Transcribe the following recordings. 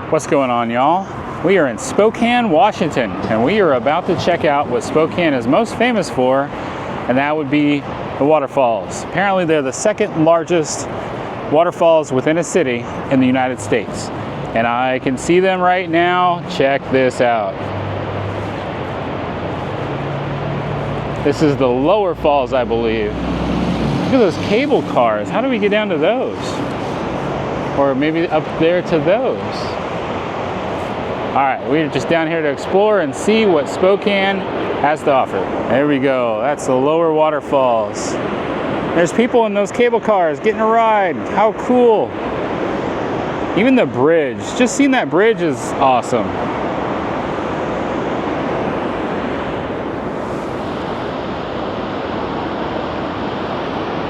What's going on, y'all? We are in Spokane, Washington, and we are about to check out what Spokane is most famous for, and that would be the waterfalls. Apparently, they're the second largest waterfalls within a city in the United States. And I can see them right now. Check this out. This is the lower falls, I believe. Look at those cable cars. How do we get down to those? Or maybe up there to those? All right, we're just down here to explore and see what Spokane has to offer. There we go, that's the lower waterfalls. There's people in those cable cars getting a ride. How cool. Even the bridge, just seeing that bridge is awesome.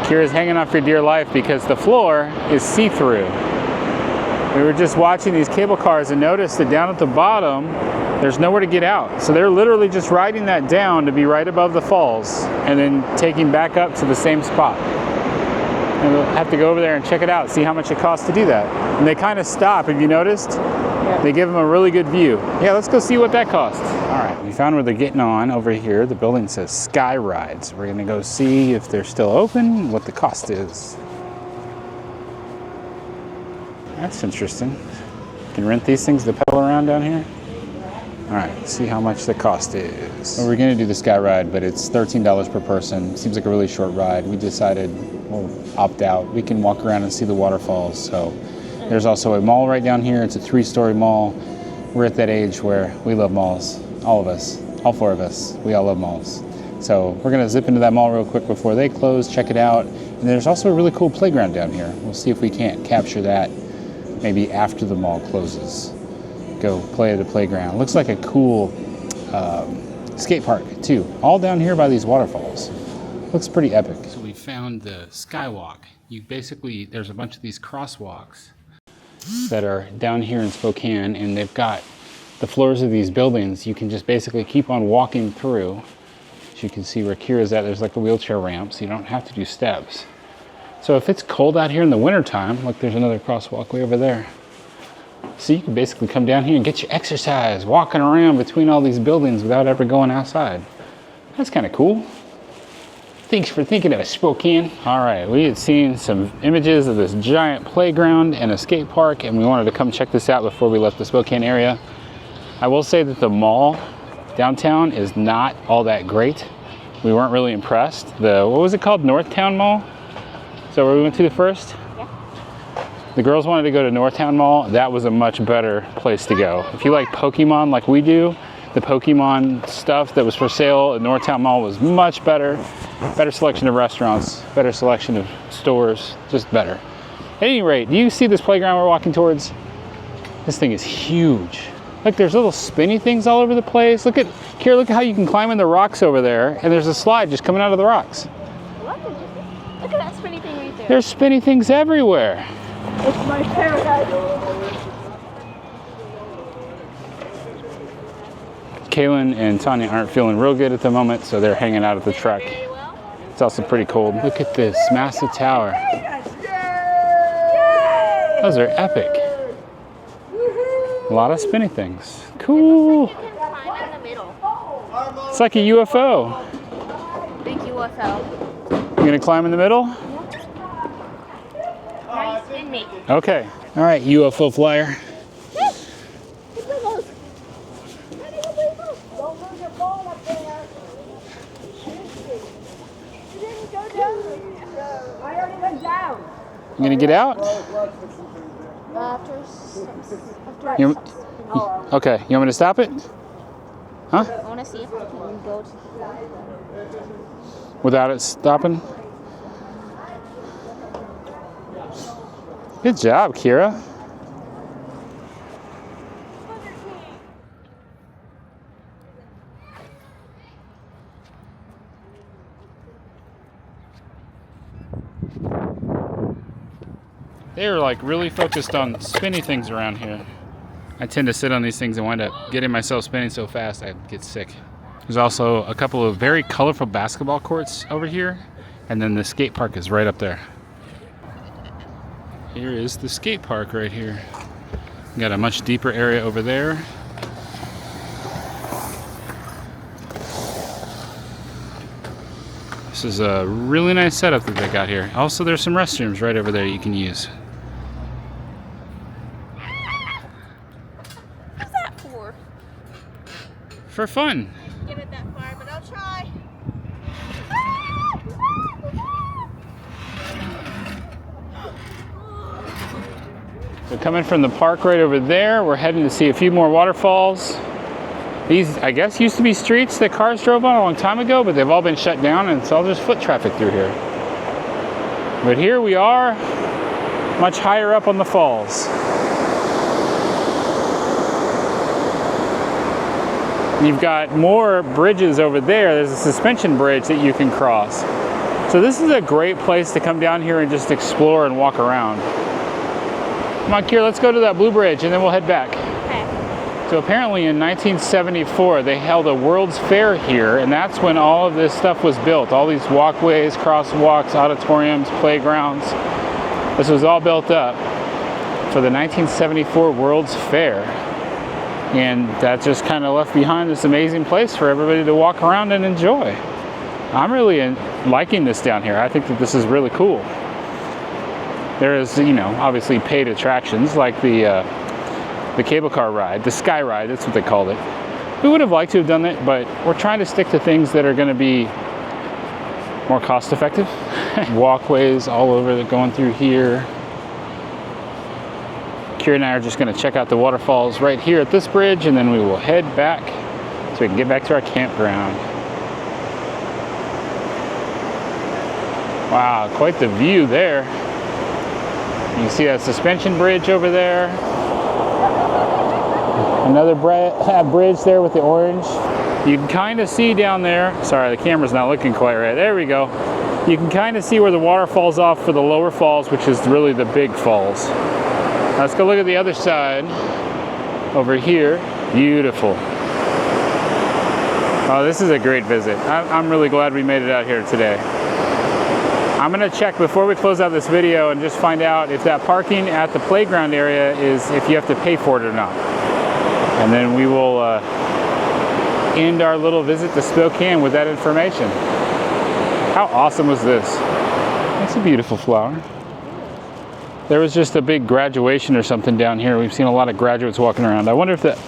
Kira's hanging on for dear life because the floor is see-through. We were just watching these cable cars and noticed that down at the bottom, there's nowhere to get out. So they're literally just riding that down to be right above the falls and then taking back up to the same spot. And we'll have to go over there and check it out, see how much it costs to do that. And they kind of stop, have you noticed? Yeah. They give them a really good view. Yeah, let's go see what that costs. All right, we found where they're getting on over here. The building says Sky Rides. We're gonna go see if they're still open, what the cost is. That's interesting. You can rent these things to pedal around down here. All right, let's see how much the cost is. Well, we're gonna do the Sky Ride, but it's $13 per person. Seems like a really short ride. We decided we'll opt out. We can walk around and see the waterfalls. So there's also a mall right down here. It's a 3-story mall. We're at that age where we love malls. All of us, all 4 of us, we all love malls. So we're gonna zip into that mall real quick before they close, check it out. And there's also a really cool playground down here. We'll see if we can't capture that maybe after the mall closes. Go play at the playground. Looks like a cool skate park too. All down here by these waterfalls. Looks pretty epic. So we found the Skywalk. There's a bunch of these crosswalks that are down here in Spokane, and they've got the floors of these buildings. You can just basically keep on walking through. As you can see where Kira's at, there's like a wheelchair ramp, so you don't have to do steps. So if it's cold out here in the wintertime, look, there's another crosswalk way over there. So you can basically come down here and get your exercise, walking around between all these buildings without ever going outside. That's kind of cool. Thanks for thinking of us, Spokane. All right, we had seen some images of this giant playground and a skate park, and we wanted to come check this out before we left the Spokane area. I will say that the mall downtown is not all that great. We weren't really impressed. What was it called? Northtown Mall? So where we went to the first? Yeah. The girls wanted to go to Northtown Mall. That was a much better place to go. If you like Pokemon like we do, the Pokemon stuff that was for sale at Northtown Mall was much better. Better selection of restaurants, better selection of stores, just better. At any rate, do you see this playground we're walking towards? This thing is huge. Look, there's little spinny things all over the place. Look at, Kira, look at how you can climb in the rocks over there, and there's a slide just coming out of the rocks. Look at that spinny thing right there. There's spinny things everywhere. It's my paradise. Kaylin and Tanya aren't feeling real good at the moment, so they're hanging out at the truck. It's also pretty cold. Look at this massive tower. Those are epic. A lot of spinny things. Cool. It's like a UFO. Big UFO. You gonna climb in the middle? Nice and me. Okay. All right, UFO flyer. You gonna get out? Okay, you want me to stop it? Huh? I want to see if we can go to without it stopping? Good job, Kira. They were like really focused on spinny things around here. I tend to sit on these things and wind up getting myself spinning so fast I'd get sick. There's also a couple of very colorful basketball courts over here, and then the skate park is right up there. Here is the skate park right here. Got a much deeper area over there. This is a really nice setup that they got here. Also, there's some restrooms right over there you can use. What's that for? For fun. Get it that far, but I'll try. So coming from the park right over there, we're heading to see a few more waterfalls. These, I guess, used to be streets that cars drove on a long time ago, but they've all been shut down and it's all just foot traffic through here. But here we are, much higher up on the falls. You've got more bridges over there. There's a suspension bridge that you can cross. So this is a great place to come down here and just explore and walk around. Come on, Kier, let's go to that blue bridge and then we'll head back. So apparently in 1974, they held a World's Fair here, and that's when all of this stuff was built. All these walkways, crosswalks, auditoriums, playgrounds. This was all built up for the 1974 World's Fair. And that just kind of left behind this amazing place for everybody to walk around and enjoy. I'm really liking this down here. I think that this is really cool. There is, you know, obviously paid attractions like the cable car ride, the sky ride, that's what they called it. We would have liked to have done that, but we're trying to stick to things that are going to be more cost effective. Walkways all over that going through here. Kira and I are just going to check out the waterfalls right here at this bridge, and then we will head back so we can get back to our campground. Wow, quite the view there. You can see that suspension bridge over there. Another bridge there with the orange. You can kind of see down there, sorry, the camera's not looking quite right. There we go. You can kind of see where the water falls off for the lower falls, which is really the big falls. Now let's go look at the other side over here. Beautiful. Oh, this is a great visit. I'm really glad we made it out here today. I'm gonna check before we close out this video and just find out if that parking at the playground area is, if you have to pay for it or not. And then we will end our little visit to Spokane with that information. How awesome was this? That's a beautiful flower. There was just a big graduation or something down here. We've seen a lot of graduates walking around. I wonder if that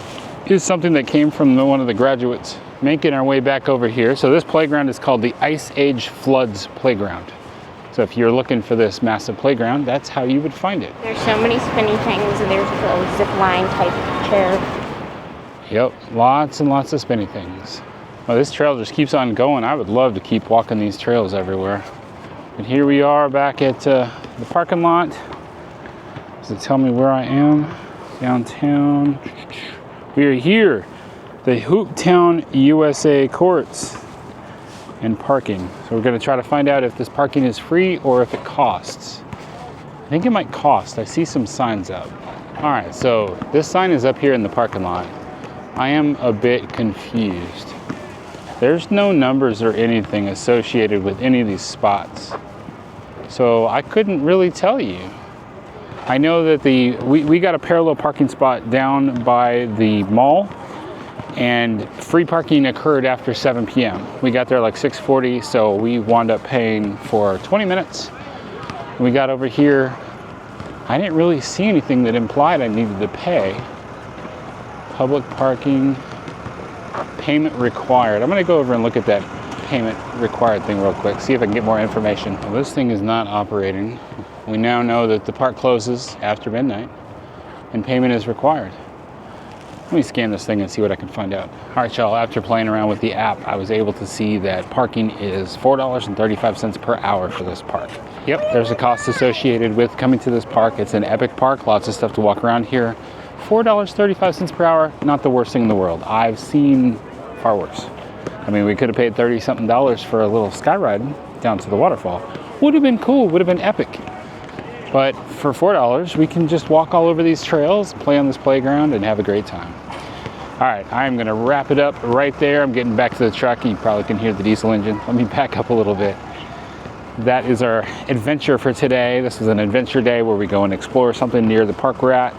is something that came from one of the graduates. Making our way back over here. So this playground is called the Ice Age Floods Playground. So if you're looking for this massive playground, that's how you would find it. There's so many spinny things, and there's a zip line type chair. Yep, lots and lots of spinny things. Well, this trail just keeps on going. I would love to keep walking these trails everywhere. And here we are back at the parking lot. Does it tell me where I am? Downtown. We are here, the Hooptown USA Courts and parking. So we're going to try to find out if this parking is free or if it costs. I think it might cost. I see some signs up. All right, so this sign is up here in the parking lot. I am a bit confused. There's no numbers or anything associated with any of these spots. So I couldn't really tell you. I know that we got a parallel parking spot down by the mall, and free parking occurred after 7 p.m. We got there like 6:40, so we wound up paying for 20 minutes. We got over here. I didn't really see anything that implied I needed to pay. Public parking, payment required. I'm gonna go over and look at that payment required thing real quick, see if I can get more information. Well, this thing is not operating. We now know that the park closes after midnight and payment is required. Let me scan this thing and see what I can find out. All right, y'all, after playing around with the app, I was able to see that parking is $4.35 per hour for this park. Yep, there's a cost associated with coming to this park. It's an epic park, lots of stuff to walk around here. $4.35 per hour, not the worst thing in the world. I've seen far worse. I mean, we could have paid $30-something for a little sky ride down to the waterfall. Would have been cool, would have been epic. But for $4, we can just walk all over these trails, play on this playground, and have a great time. All right, I'm gonna wrap it up right there. I'm getting back to the truck. You probably can hear the diesel engine. Let me back up a little bit. That is our adventure for today. This is an adventure day where we go and explore something near the park we're at.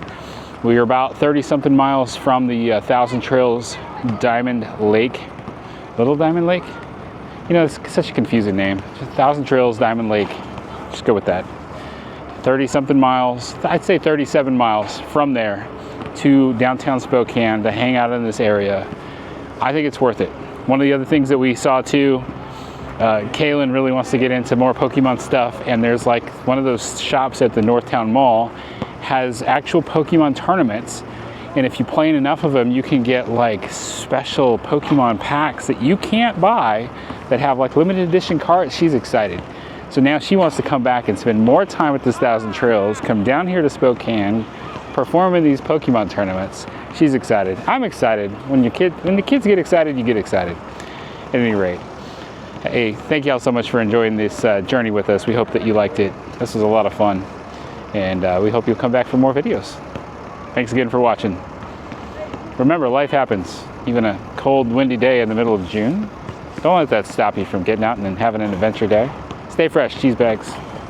We are about 30-something miles from the Thousand Trails Diamond Lake. Little Diamond Lake? You know, it's such a confusing name. Just Thousand Trails Diamond Lake. Just go with that. 30-something miles, I'd say 37 miles from there to downtown Spokane to hang out in this area. I think it's worth it. One of the other things that we saw too, Kaylin really wants to get into more Pokemon stuff, and there's like one of those shops at the Northtown Mall has actual Pokemon tournaments, and if you play in enough of them, you can get like special Pokemon packs that you can't buy that have like limited edition cards. She's excited. So now she wants to come back and spend more time at this Thousand Trails, come down here to Spokane, perform in these Pokemon tournaments. She's excited. I'm excited. When the kids get excited, you get excited. At any rate, hey, thank y'all so much for enjoying this journey with us. We hope that you liked it. This was a lot of fun, and we hope you'll come back for more videos. Thanks again for watching. Remember, life happens. Even a cold, windy day in the middle of June. Don't let that stop you from getting out and having an adventure day. Stay fresh, cheese bags.